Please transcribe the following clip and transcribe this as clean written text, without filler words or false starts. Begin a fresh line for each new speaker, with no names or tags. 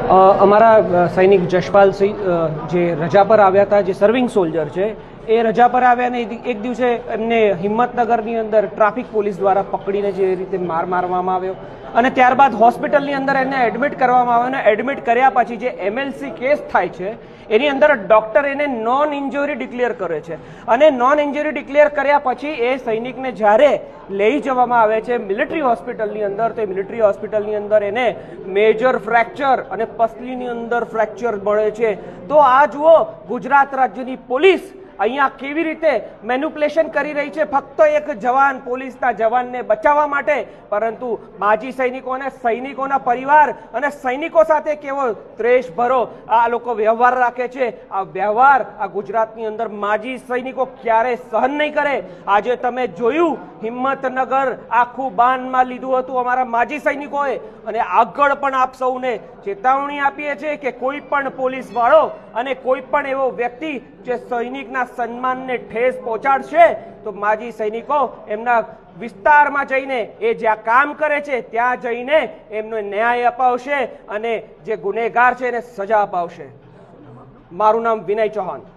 અમારા સૈનિક જશપાલસિંહ જે રજા પર આવ્યા હતા, જે સર્વિંગ સોલ્જર છે, એ રજા પર આવ્યા ને એક દિવસે એમને હિંમતનગરની અંદર ટ્રાફિક પોલીસ દ્વારા પકડીને જે રીતે માર મારવામાં આવ્યો અને ત્યારબાદ હોસ્પિટલની અંદર એને એડમિટ કરવામાં આવ્યો અને એડમિટ કર્યા પછી જે એમએલસી કેસ થાય છે એની અંદર ડૉક્ટર એને નોન ઇન્જરી ડિક્લેર કરે છે અને નોન ઇન્જરી ડિક્લેર કર્યા પછી એ સૈનિકને જ્યારે લઈ જવામાં આવે છે મિલિટરી હોસ્પિટલની અંદર, તો મિલિટરી હોસ્પિટલની અંદર એને મેજર ફ્રેક્ચર અને પસલીની અંદર ફ્રેક્ચર મળે છે। તો આ જુઓ ગુજરાત રાજ્યની પોલીસ અહીંયા કેવી રીતે મેન્યુપ્યુલેશન કરી રહી છે, ફક્ત એક જવાન, પોલીસના જવાનને બચાવવા માટે, પરંતુ માજી સૈનિકો અને સૈનિકોના પરિવાર અને સૈનિકો સાથે કેવો દ્વેષભરો આ લોકો વ્યવહાર રાખે છે। આ વ્યવહાર આ ગુજરાતની અંદર માજી સૈનિકો ક્યારે સહન નહીં કરે। આજે તમે જોયું હિંમતનગર આખું બાનમાં લીધું હતું અમારા માજી સૈનિકોએ, અને આગળ પણ આપ સૌને ચેતવણી આપીએ છીએ કે કોઈ પણ પોલીસ વાળો અને કોઈ પણ એવો વ્યક્તિ જે સૈનિકના સન્માનને ઠેસ પહોંચાડશે તો માજી સૈનિકો એમના વિસ્તારમાં જઈને એ જ્યાં કામ કરે છે ત્યાં જઈને એમનો ન્યાય અપાવશે અને જે ગુનેગાર છે એને સજા અપાવશે। મારું નામ વિનય ચૌહાણ।